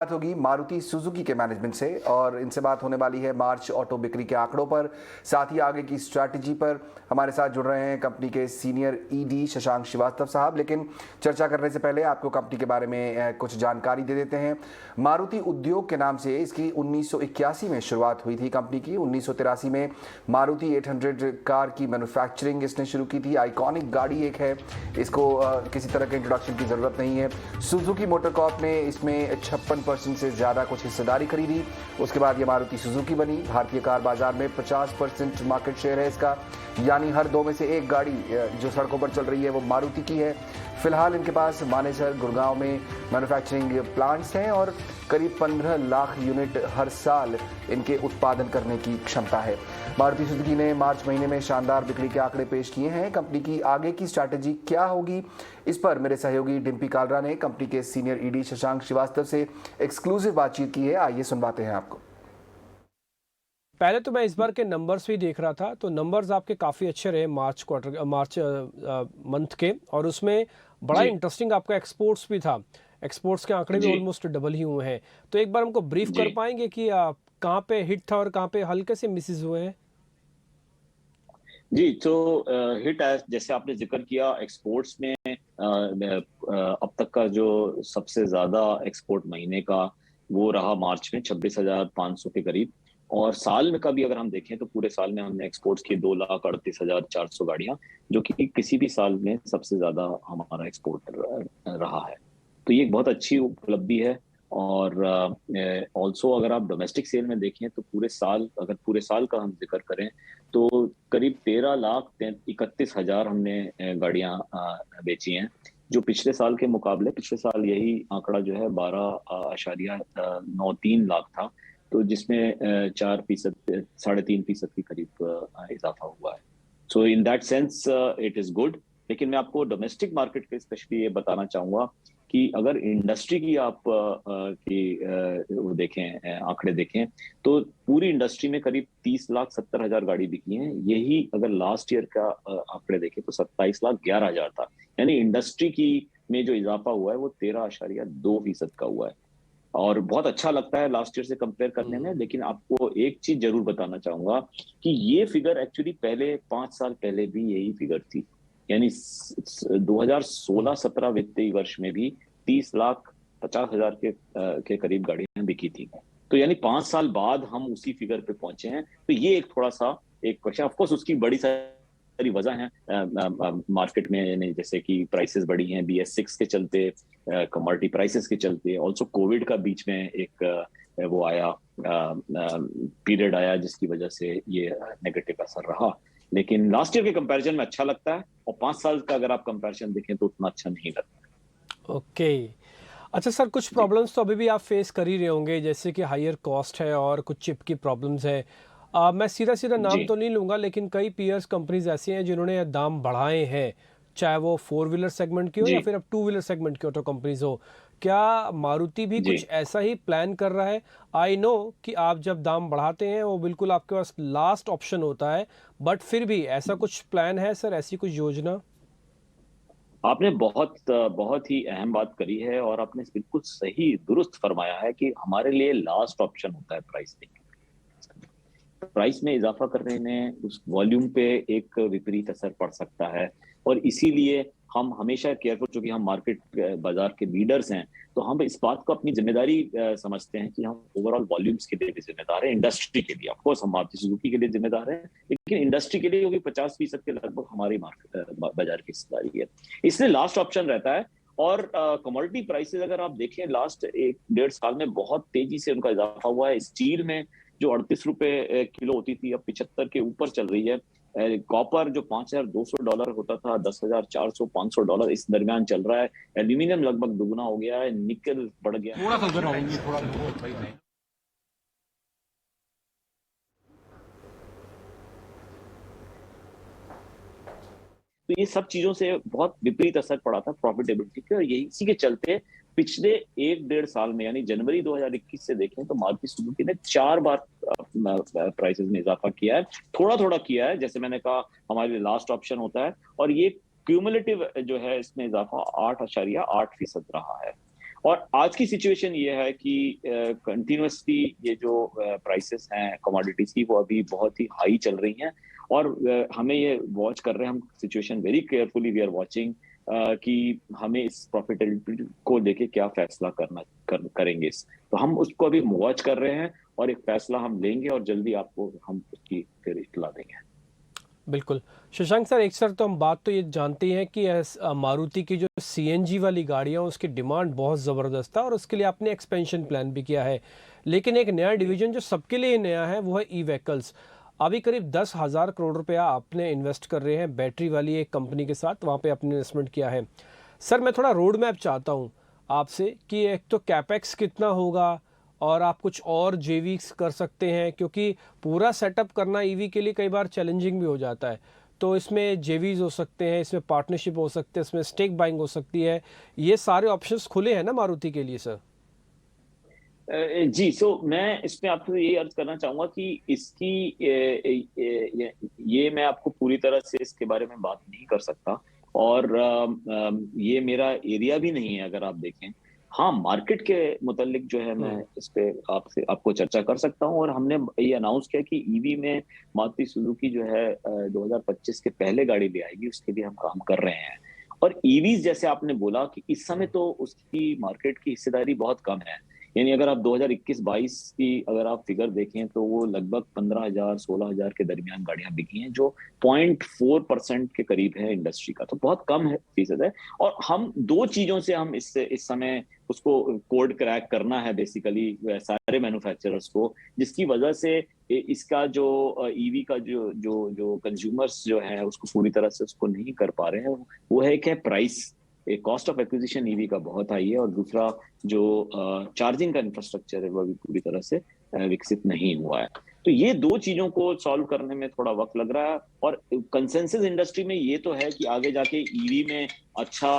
बात होगी मारुति सुजुकी के मैनेजमेंट से और इनसे बात होने वाली है मार्च ऑटो बिक्री के आंकड़ों पर, साथ ही आगे की स्ट्रैटेजी पर। हमारे साथ जुड़ रहे हैं कंपनी के सीनियर ईडी शशांक श्रीवास्तव साहब। लेकिन चर्चा करने से पहले आपको कंपनी के बारे में कुछ जानकारी दे देते हैं। मारुति उद्योग के नाम से इसकी 1981 में शुरुआत हुई थी कंपनी की। 1983 में मारुति 800 कार की मैन्युफैक्चरिंग इसने शुरू की थी। आइकॉनिक गाड़ी एक है, इसको किसी तरह के इंट्रोडक्शन की ज़रूरत नहीं है। सुजुकी मोटर कॉर्प ने इसमें 56% से ज़्यादा कुछ हिस्सेदारी खरीदी। उसके बाद ये मारुति सुजुकी बनी। भारतीय कार बाजार में 50% मार्केट शेयर है इसका, यानी हर दो में से एक गाड़ी जो सड़कों पर चल रही है वो मारुति की है। फिलहाल इनके पास मानेसर, गुड़गांव में मैन्युफैक्चरिंग प्लांट्स हैं और करीब 15 लाख यूनिट हर साल इनके उत्पादन करने की क्षमता है। मारुति सुजुकी ने मार्च महीने में शानदार बिक्री के आंकड़े पेश किए हैं। कंपनी की आगे की स्ट्रैटेजी क्या होगी, इस पर मेरे सहयोगी डिम्पी कालरा ने कंपनी के सीनियर ईडी शशांक श्रीवास्तव से एक्सक्लूसिव बातचीत की है। आइए सुनवाते हैं आपको। पहले तो मैं इस बार के नंबर्स भी देख रहा था, तो नंबर्स आपके काफ़ी अच्छे रहे मार्च मंथ के, और उसमें बड़ा इंटरेस्टिंग आपका एक्सपोर्ट्स भी था। एक्सपोर्ट्स के आंकड़े भी ऑलमोस्ट डबल ही हुए हैं। तो एक बार हमको ब्रीफ कर पाएंगे कि कहाँ पे हिट था और कहाँ पे हल्के से मिसेस हुए हैं? जी, तो हिट जैसे आपने जिक्र किया, एक्सपोर्ट्स में अब तक का जो सबसे ज्यादा एक्सपोर्ट महीने का वो रहा मार्च में 26,500 के करीब। और साल में का भी अगर हम देखें तो पूरे साल में हमने एक्सपोर्ट्स की 2,38,400 गाड़ियां, जो कि किसी भी साल में सबसे ज्यादा हमारा एक्सपोर्ट रहा है। तो ये एक बहुत अच्छी उपलब्धि है। और ऑल्सो अगर आप डोमेस्टिक सेल में देखें तो अगर पूरे साल का हम जिक्र करें तो करीब 13,31,000 हमने गाड़ियां बेची हैं, जो पिछले साल के मुकाबले पिछले साल यही आंकड़ा जो है 12.93 लाख था, तो जिसमें 4%, 3.5% के करीब इजाफा हुआ है। So in that sense it is good. लेकिन मैं आपको डोमेस्टिक मार्केट के स्पेशली ये बताना चाहूंगा कि अगर इंडस्ट्री की आप वो देखें, आंकड़े देखें, तो पूरी इंडस्ट्री में करीब 30,70,000 गाड़ी बिकी हैं। यही अगर लास्ट ईयर का आंकड़े देखें तो 27,11,000 था। यानी इंडस्ट्री की में जो इजाफा हुआ है वो 13.2% का हुआ है, और बहुत अच्छा लगता है लास्ट ईयर से कंपेयर करने में। लेकिन आपको एक चीज जरूर बताना चाहूंगा कि ये फिगर एक्चुअली पहले 5 साल पहले भी यही फिगर थी। यानी 2016-17 वित्तीय वर्ष में भी 30,50,000 के करीब गाड़ियां बिकी थी। तो यानी 5 साल बाद हम उसी फिगर पे पहुंचे हैं। तो ये एक थोड़ा सा एक क्वेश्चन, ऑफ कोर्स उसकी बड़ी सारी वजह है मार्केट में, जैसे कि प्राइसेस बढ़ी हैं BS6 के चलते, कमोडिटी प्राइसेस के चलते, ऑल्सो कोविड का बीच में एक वो आया पीरियड आया जिसकी वजह से ये नेगेटिव असर रहा। लेकिन लास्ट ईयर के कंपैरिजन में अच्छा लगता है, और 5 साल का अगर आप कंपैरिजन देखें तो उतना अच्छा नहीं लगता। ओके, अच्छा सर, कुछ प्रॉब्लम्स तो अभी भी आप फेस कर ही रहे होंगे, जैसे कि हायर कॉस्ट है और कुछ चिप की प्रॉब्लम्स है। मैं सीधा नाम तो नहीं लूँगा, लेकिन कई पीयर्स कंपनीज ऐसी हैं जिन्होंने दाम बढ़ाए हैं, चाहे वो 4 व्हीलर सेगमेंट की हो या फिर अब 2 व्हीलर सेगमेंट की ऑटो कंपनीज हो। क्या मारुति भी कुछ ऐसा ही प्लान कर रहा है? आई नो कि आप जब दाम बढ़ाते हैं वो बिल्कुल आपके पास लास्ट ऑप्शन होता है, बट फिर भी ऐसा कुछ प्लान है सर, ऐसी कुछ योजना? आपने बहुत ही अहम बात करी है, और आपने बिल्कुल सही दुरुस्त फरमाया है कि हमारे लिए लास्ट ऑप्शन होता है प्राइस में इजाफा करने में उस वॉल्यूम पे एक विपरीत असर पड़ सकता है। और इसीलिए हम हमेशा केयरफुल, चूंकि हम मार्केट बाजार के लीडर्स हैं, तो हम इस बात को अपनी जिम्मेदारी समझते हैं कि हम ओवरऑल वॉल्यूम्स के लिए भी जिम्मेदार हैं, इंडस्ट्री के लिए। ऑफ कोर्स हम मारुति सुजुकी के लिए जिम्मेदार हैं, लेकिन इंडस्ट्री के लिए क्योंकि 50% के लगभग हमारी मार्केट बाजार की हिस्सेदारी है, इसलिए लास्ट ऑप्शन रहता है। और कमोडिटी प्राइसेस अगर आप देखें लास्ट 1-1.5 साल में बहुत तेजी से उनका इजाफा हुआ है। स्टील में जो 38 रुपए किलो होती थी अब 75 के ऊपर चल रही है। कॉपर जो $5,200 होता था, $10,400-500 इस दरमियान चल रहा है। एल्यूमिनियम लगभग दुगुना हो गया है, निकल बढ़ गया है। तो ये सब चीजों से बहुत विपरीत असर पड़ा था प्रॉफिटेबिलिटी पे, और यही इसी के चलते पिछले 1-1.5 साल में, यानी जनवरी 2021 से देखें तो मारुति सुजुकी ने 4 बार प्राइसेस में इजाफा किया है। थोड़ा थोड़ा किया है, जैसे मैंने कहा हमारे लिए लास्ट ऑप्शन होता है, और ये क्यूमुलेटिव जो है इसमें इजाफा 8.8% रहा है। और आज की सिचुएशन ये है कि कंटिन्यूसली ये जो प्राइसेस हैं कमोडिटीज की वो अभी बहुत ही हाई चल रही हैं, और हमें ये वॉच कर रहे हैं हम situation very carefully, we are watching कि हमें इस प्रॉफिटेबिलिटी को लेके क्या फैसला करेंगे तो हम उसको अभी वॉच कर रहे हैं और एक फैसला हम लेंगे और जल्दी आपको हम उसकी फिर इत्तला देंगे। बिल्कुल। शशांक सर, एक सर तो हम बात तो ये जानते ही हैं कि मारुति की जो सीएनजी वाली गाड़ियाँ उसकी डिमांड बहुत ज़बरदस्त है और उसके लिए आपने एक्सपेंशन प्लान भी किया है, लेकिन एक नया डिवीजन जो सबके लिए नया है वो है ई व्हीकल्स। अभी करीब 10,000 करोड़ रुपया आपने इन्वेस्ट कर रहे हैं बैटरी वाली एक कंपनी के साथ, वहाँ पे आपने इन्वेस्टमेंट किया है। सर मैं थोड़ा रोड मैप चाहता हूँ आपसे कि एक तो कैपेक्स कितना होगा और आप कुछ और जेवीस कर सकते हैं, क्योंकि पूरा सेटअप करना ईवी के लिए कई बार चैलेंजिंग भी हो जाता है। तो इसमें जेवीज हो सकते हैं, इसमें पार्टनरशिप हो सकते हैं, इसमें स्टेक बाइंग हो सकती है। ये सारे ऑप्शंस खुले हैं ना मारुति के लिए सर? जी, मैं इसमें आपको ये अर्ज करना चाहूंगा कि इसकी ये मैं आपको पूरी तरह से इसके बारे में बात नहीं कर सकता, और ये मेरा एरिया भी नहीं है अगर आप देखें। हाँ, मार्केट के मुतालिक जो है मैं इस पे आपको चर्चा कर सकता हूँ, और हमने ये अनाउंस किया कि ईवी में मारुति सुजुकी जो है 2025 के पहले गाड़ी ले आएगी, उसके लिए हम काम कर रहे हैं। और ईवीज जैसे आपने बोला कि इस समय तो उसकी मार्केट की हिस्सेदारी बहुत कम है, यानी अगर आप 2021-22 की अगर आप फिगर देखें तो वो लगभग 15,000-16,000 के दरमियान गाड़ियां बिकी हैं, जो 0.4% के करीब है इंडस्ट्री का, तो बहुत कम है फीसद है। और हम दो चीजों से हम इस समय उसको कोड क्रैक करना है बेसिकली सारे मैन्युफैक्चरर्स को, जिसकी वजह से इसका जो ईवी का जो जो जो कंज्यूमर्स जो है उसको पूरी तरह से उसको नहीं कर पा रहे हैं, वो है कि प्राइस, एक कॉस्ट ऑफ एक्विजिशन ईवी का बहुत हाई है, और दूसरा जो चार्जिंग का इंफ्रास्ट्रक्चर है वो भी पूरी तरह से विकसित नहीं हुआ है। तो ये दो चीजों को सॉल्व करने में थोड़ा वक्त लग रहा है, और कंसेंसस इंडस्ट्री में ये तो है कि आगे जाके ईवी में अच्छा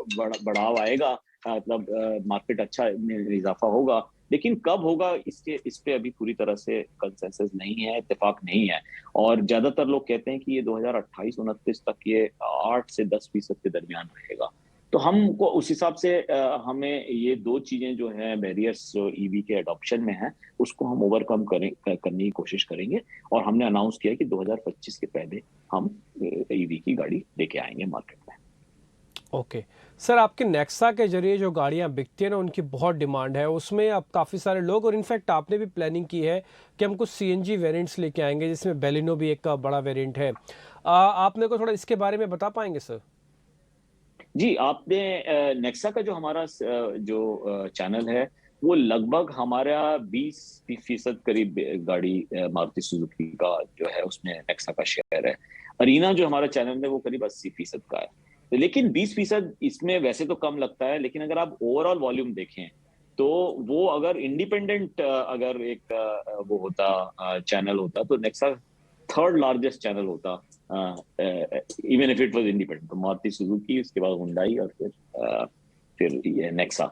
बढ़ाव आएगा, मतलब मार्केट अच्छा इजाफा होगा, लेकिन कब होगा इस पे अभी पूरी तरह से कंसेंसस नहीं है, इत्तेफाक नहीं है। और ज्यादातर लोग कहते हैं कि ये 2028-29 तक ये 8 से 10% के दरमियान रहेगा। तो हमको उस हिसाब से हमें ये दो चीजें जो हैं बैरियर्स जो ईवी के अडॉप्शन में हैं उसको हम ओवरकम करने की कोशिश करेंगे, और हमने अनाउंस किया कि 2025 के पहले हम ईवी की गाड़ी लेके आएंगे मार्केट में। ओके सर, आपके नेक्सा के जरिए जो गाड़ियां बिकती हैं ना उनकी बहुत डिमांड है, उसमें अब काफ़ी सारे लोग, और इनफैक्ट आपने भी प्लानिंग की है कि हम कुछ सीएनजी वेरिएंट्स लेके आएंगे, जिसमें बेलिनो भी एक बड़ा वेरिएंट है। आप मेरे को थोड़ा इसके बारे में बता पाएंगे सर? जी, आपने नेक्सा का जो हमारा जो चैनल है वो लगभग हमारा 20% करीब गाड़ी मारुति सुजुकी का जो है उसमें नेक्सा का शेयर है। अरीना जो हमारा चैनल है वो करीब 80% का है, लेकिन 20% इसमें वैसे तो कम लगता है, लेकिन अगर आप ओवरऑल वॉल्यूम देखें तो वो अगर इंडिपेंडेंट अगर एक वो होता चैनल होता तो नेक्सा थर्ड लार्जेस्ट चैनल होता, even if it was independent. तो मारुति सुजुकी, उसके बाद हुंडई, और फिर ये नेक्सा।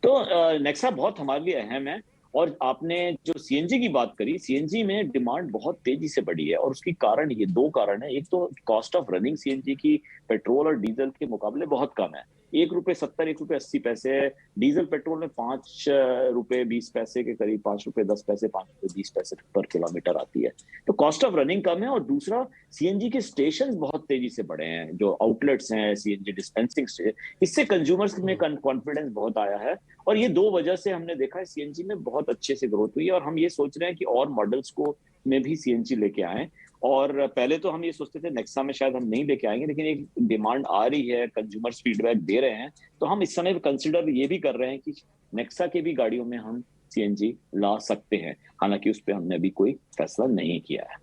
तो नेक्सा बहुत हमारे लिए अहम है। और आपने जो सीएनजी की बात करी, सीएनजी में डिमांड बहुत तेजी से बढ़ी है, और उसकी कारण, ये दो कारण है। एक तो कॉस्ट ऑफ रनिंग सीएनजी की पेट्रोल और डीजल के मुकाबले बहुत कम है, ₹1.70, ₹1.80 है। डीजल पेट्रोल में ₹5.20 के करीब, ₹5.10, ₹5.20 पर किलोमीटर आती है। तो कॉस्ट ऑफ रनिंग कम है, और दूसरा सीएनजी के स्टेशन बहुत तेजी से बढ़े हैं, जो आउटलेट्स हैं सीएनजी डिस्पेंसिंग स्टेशन, इससे कंज्यूमर्स में कॉन्फिडेंस बहुत आया है। और ये दो वजह से हमने देखा है सीएनजी में बहुत अच्छे से ग्रोथ हुई है, और हम ये सोच रहे हैं कि और मॉडल्स को में भी सीएनजी लेके आए। और पहले तो हम ये सोचते थे नेक्सा में शायद हम नहीं लेके आएंगे, लेकिन एक डिमांड आ रही है, कंज्यूमर्स फीडबैक दे रहे हैं, तो हम इस समय कंसिडर ये भी कर रहे हैं कि नेक्सा के भी गाड़ियों में हम सीएनजी ला सकते हैं, हालांकि उस पर हमने अभी कोई फैसला नहीं किया है।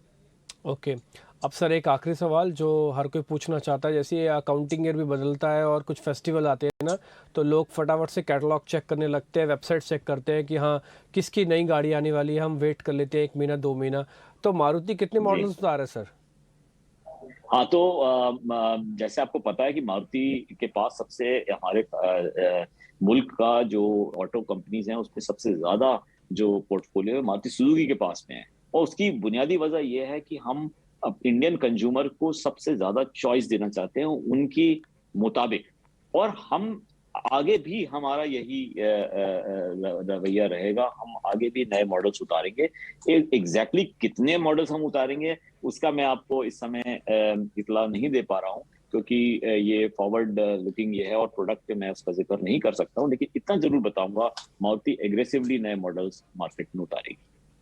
ओके अब सर एक आखिरी सवाल जो हर कोई पूछना चाहता है, जैसे ये अकाउंटिंग ईयर भी बदलता है और कुछ फेस्टिवल आते हैं ना, तो लोग फटाफट से कैटलॉग चेक करने लगते हैं, वेबसाइट चेक करते हैं कि हाँ किसकी नई गाड़ी आने वाली है, हम वेट कर लेते हैं 1 महीना 2 महीना। तो मारुति कितने मॉडल्स उतार रहे सर? हाँ, तो जैसे आपको पता है कि मारुति के पास सबसे हमारे मुल्क का जो ऑटो कंपनीज हैं उसमें सबसे ज्यादा जो पोर्टफोलियो है मारुति सुजुकी के पास में है, और उसकी बुनियादी वजह यह है कि हम अब इंडियन कंज्यूमर को सबसे ज्यादा चॉइस देना चाहते हैं उनकी मुताबिक। और हम आगे भी हमारा यही रवैया रहेगा। हम आगे भी नए मॉडल्स उतारेंगे। एग्जैक्टली कितने मॉडल्स हम उतारेंगे उसका मैं आपको इस समय इतला नहीं दे पा रहा हूँ, क्योंकि ये फॉरवर्ड लुकिंग ये है और प्रोडक्ट मैं उसका जिक्र नहीं कर सकता हूँ, लेकिन इतना जरूर बताऊंगा, मारुति एग्रेसिवली नए मॉडल्स मार्केट में उतारेगी।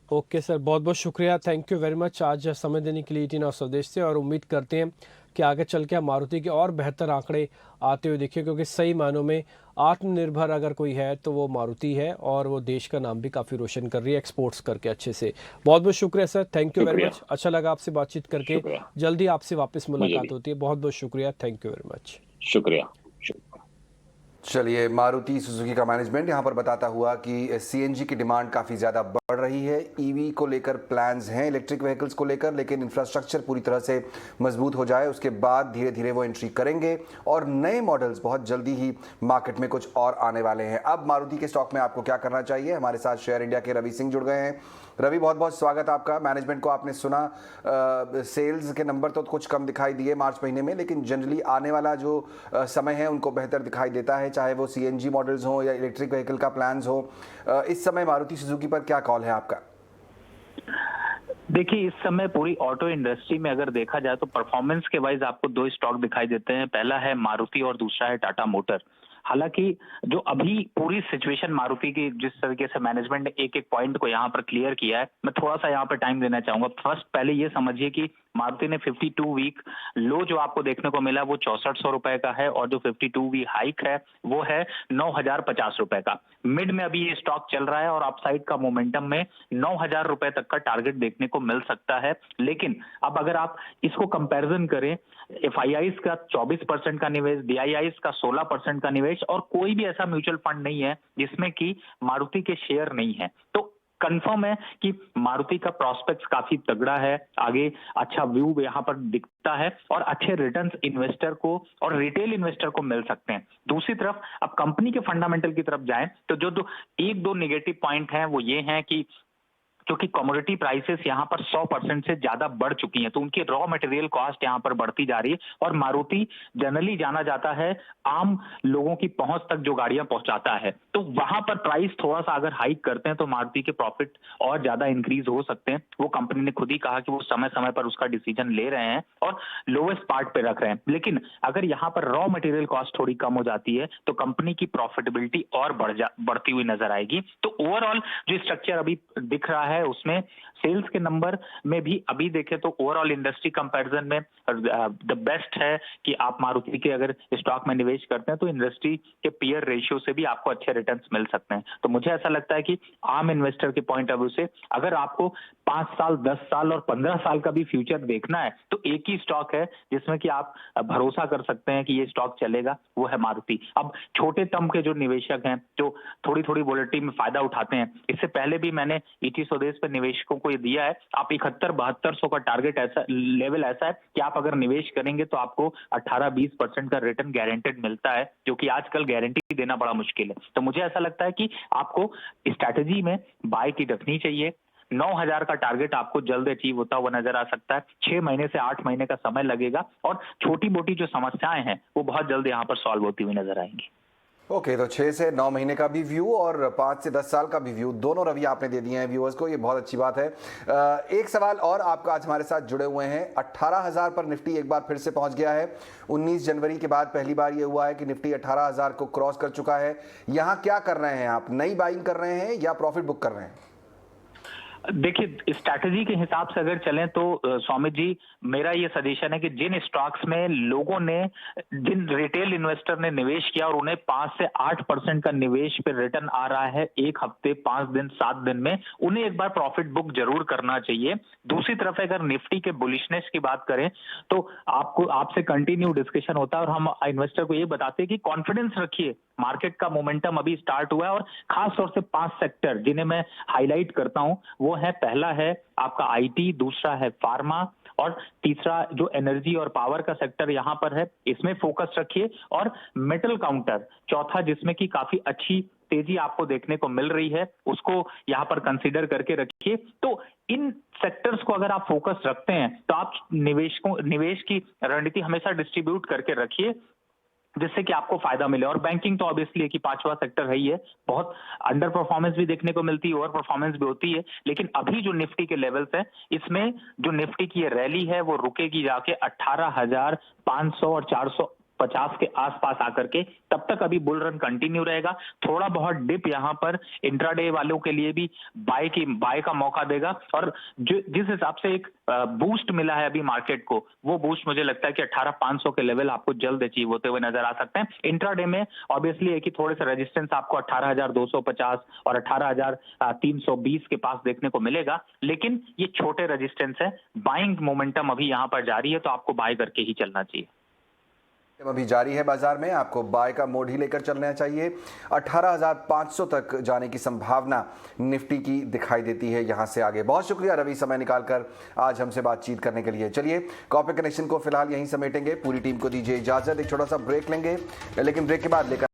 ओके सर, बहुत बहुत शुक्रिया, थैंक यू वेरी मच आज समय देने के लिए ईटी नाउ स्वदेश से। और उम्मीद करते हैं कि आगे चल के मारुति के और बेहतर आंकड़े आते हुए देखिए, क्योंकि सही मानों में आत्मनिर्भर अगर कोई है तो वो मारुति है, और वो देश का नाम भी काफ़ी रोशन कर रही है एक्सपोर्ट्स करके अच्छे से। बहुत बहुत शुक्रिया सर, थैंक यू वेरी शुक्रिया। मच, अच्छा लगा आपसे बातचीत करके। शुक्रिया। जल्दी आपसे वापस मुझे मुलाकात भी। होती है, बहुत बहुत शुक्रिया, थैंक यू वेरी मच। शुक्रिया। चलिए, मारुति सुजुकी का मैनेजमेंट यहाँ पर बताता हुआ कि सीएनजी की डिमांड काफ़ी ज़्यादा बढ़ रही है, ईवी को लेकर प्लान्स हैं, इलेक्ट्रिक व्हीकल्स को लेकर, लेकिन इंफ्रास्ट्रक्चर पूरी तरह से मजबूत हो जाए उसके बाद धीरे धीरे वो एंट्री करेंगे और नए मॉडल्स बहुत जल्दी ही मार्केट में कुछ और आने वाले हैं। अब मारुति के स्टॉक में आपको क्या करना चाहिए? हमारे साथ शेयर इंडिया के रवि सिंह जुड़ गए हैं। रवि, बहुत बहुत स्वागत आपका। मैनेजमेंट को आपने सुना, सेल्स के नंबर तो कुछ कम दिखाई दिए मार्च महीने में, लेकिन जनरली आने वाला जो समय है उनको बेहतर दिखाई देता है, चाहे वो सीएनजी मॉडल्स हो या इलेक्ट्रिक व्हीकल का प्लान्स हो। इस समय मारुति सुजुकी पर क्या कॉल है आपका? देखिए, इस समय पूरी ऑटो इंडस्ट्री में अगर देखा जाए तो परफॉर्मेंस के वाइज आपको दो स्टॉक दिखाई देते हैं। पहला है मारुति और दूसरा है टाटा मोटर। हालांकि जो अभी पूरी सिचुएशन मारुति की जिस तरीके से मैनेजमेंट ने एक एक पॉइंट को यहाँ पर क्लियर किया है, मैं थोड़ा सा यहाँ पर टाइम देना चाहूंगा। फर्स्ट पहले ये समझिए कि मारुति ने 52 वीक लो जो आपको देखने को मिला वो 6400 रुपए का है, और जो 52 वीक हाइक है वो है 9050 रुपए का। मिड में अभी ये स्टॉक चल रहा है और अपसाइड का मोमेंटम में 9000 रुपए तक का टारगेट देखने को मिल सकता है। लेकिन अब अगर आप इसको कंपैरिजन करें, एफआईआईस का 24% का निवेश, डीआईआईस का 16% का निवेश, और कोई भी ऐसा म्यूचुअल फंड नहीं है जिसमें कि मारुति के शेयर नहीं है, तो कंफर्म है कि मारुति का प्रोस्पेक्ट्स काफी तगड़ा है। आगे अच्छा व्यू यहाँ पर दिखता है और अच्छे रिटर्न्स इन्वेस्टर को और रिटेल इन्वेस्टर को मिल सकते हैं। दूसरी तरफ अब कंपनी के फंडामेंटल की तरफ जाएं तो जो एक दो नेगेटिव पॉइंट हैं वो ये हैं कि क्योंकि कमोडिटी प्राइसेस यहाँ पर 100% से ज्यादा बढ़ चुकी हैं, तो उनकी रॉ मटेरियल कॉस्ट यहाँ पर बढ़ती जा रही है। और मारुति जनरली जाना जाता है आम लोगों की पहुंच तक जो गाड़ियां पहुंचाता है, तो वहां पर प्राइस थोड़ा सा अगर हाइक करते हैं तो मारुति के प्रॉफिट और ज्यादा इंक्रीज हो सकते हैं। वो कंपनी ने खुद ही कहा कि वो समय समय पर उसका डिसीजन ले रहे हैं और लोवेस्ट पार्ट पे रख रहे हैं। लेकिन अगर यहाँ पर रॉ मटेरियल कॉस्ट थोड़ी कम हो जाती है तो कंपनी की प्रॉफिटेबिलिटी और बढ़ती हुई नजर आएगी। तो ओवरऑल जो स्ट्रक्चर अभी दिख रहा है उसमें सेल्स के नंबर में भी अभी देखें तो ओवरऑल इंडस्ट्री कंपैरिजन में द बेस्ट है कि आप मारुति के अगर स्टॉक में निवेश करते हैं तो इंडस्ट्री के पीयर रेशियो से भी आपको अच्छे रिटर्न्स मिल सकते हैं। तो मुझे ऐसा लगता है कि आम इन्वेस्टर के पॉइंट ऑफ व्यू से अगर आपको 5 साल, 10 साल और 15 साल का भी फ्यूचर देखना है तो एक ही स्टॉक है जिसमें कि आप भरोसा कर सकते हैं कि ये स्टॉक चलेगा, वो है मारुति। अब छोटे टर्म के जो निवेशक हैं जो थोड़ी थोड़ी वोलेटिलिटी में फायदा उठाते हैं, इससे पहले भी मैंने ईटी स्वदेश पर निवेशकों को ये दिया है, आप 71-7200 का टारगेट ऐसा लेवल ऐसा है कि आप अगर निवेश करेंगे तो आपको 18-20% का रिटर्न गारंटेड मिलता है, जो कि आजकल गारंटी देना बड़ा मुश्किल है। तो मुझे ऐसा लगता है कि आपको स्ट्रैटेजी में बाय की रखनी चाहिए। 9000 का टारगेट आपको जल्द अचीव होता हुआ नजर आ सकता है। 6 महीने से 8 महीने का समय लगेगा और छोटी मोटी जो समस्याएं हैं वो बहुत जल्द यहाँ पर सॉल्व होती हुई नजर आएंगी। ओके, तो 6 से 9 महीने का भी व्यू और 5 से 10 साल का भी व्यू, दोनों रवि आपने दे दिए हैं व्यूअर्स को, ये बहुत अच्छी बात है। एक सवाल और आपका आज हमारे साथ जुड़े हुए हैं। 18,000 पर निफ्टी एक बार फिर से पहुंच गया है। 19 जनवरी के बाद पहली बार ये हुआ है कि निफ्टी 18,000 को क्रॉस कर चुका है। यहाँ क्या कर रहे हैं आप? नई बाइंग कर रहे हैं या प्रॉफिट बुक कर रहे हैं? देखिए, स्ट्रैटेजी के हिसाब से अगर चलें तो स्वामी जी, मेरा ये सजेशन है कि जिन स्टॉक्स में लोगों ने, जिन रिटेल इन्वेस्टर ने निवेश किया और उन्हें 5 से 8% का निवेश पे रिटर्न आ रहा है 1 हफ्ते, 5 दिन, 7 दिन में, उन्हें एक बार प्रॉफिट बुक जरूर करना चाहिए। दूसरी तरफ अगर निफ्टी के बुलिशनेस की बात करें तो आपसे कंटिन्यू डिस्कशन होता है और हम इन्वेस्टर को ये बताते हैं कि कॉन्फिडेंस रखिए, मार्केट का मोमेंटम अभी स्टार्ट हुआ है। और खास तौर से 5 सेक्टर जिन्हें मैं हाईलाइट करता हूं वो है, पहला है आपका आईटी, दूसरा है फार्मा और तीसरा जो एनर्जी और पावर का सेक्टर यहां पर है, इसमें फोकस रखिए। और मेटल काउंटर चौथा, जिसमें कि काफी अच्छी तेजी आपको देखने को मिल रही है, उसको यहां पर कंसीडर करके रखिए। तो इन सेक्टर्स को अगर आप फोकस रखते हैं तो आप निवेश की रणनीति हमेशा डिस्ट्रीब्यूट करके रखिए। जिससे कि आपको फायदा मिले। और बैंकिंग तो ऑब्वियसली कि पांचवा सेक्टर है ही है, बहुत अंडर परफॉर्मेंस भी देखने को मिलती है, ओवर परफॉर्मेंस भी होती है, लेकिन अभी जो निफ्टी के लेवल्स है, इसमें जो निफ्टी की ये रैली है वो रुकेगी जाके 18,500 और 450 के आसपास आकर के, तब तक अभी बुल रन कंटिन्यू रहेगा। थोड़ा बहुत डिप यहाँ पर इंट्राडे वालों के लिए भी बाय का मौका देगा, और जिस हिसाब से एक बूस्ट मिला है अभी मार्केट को, वो बूस्ट मुझे लगता है कि 18,500 के लेवल आपको जल्द अचीव होते हुए नजर आ सकते हैं। इंट्राडे में ऑब्वियसली है कि थोड़े से रेजिस्टेंस आपको 18,250 और 18,320 के पास देखने को मिलेगा, लेकिन ये छोटे रेजिस्टेंस है। बाइंग मोमेंटम अभी यहाँ पर जारी है, तो आपको बाय करके ही चलना चाहिए। अभी जारी है बाजार में, आपको बाय का मोड ही लेकर चलना चाहिए। 18,500 तक जाने की संभावना निफ्टी की दिखाई देती है यहां से आगे। बहुत शुक्रिया रवि, समय निकालकर आज हमसे बातचीत करने के लिए। चलिए कॉर्पोरेट कनेक्शन को फिलहाल यहीं समेटेंगे, पूरी टीम को दीजिए इजाजत, एक छोटा सा ब्रेक लेंगे, लेकिन ब्रेक के बाद लेकर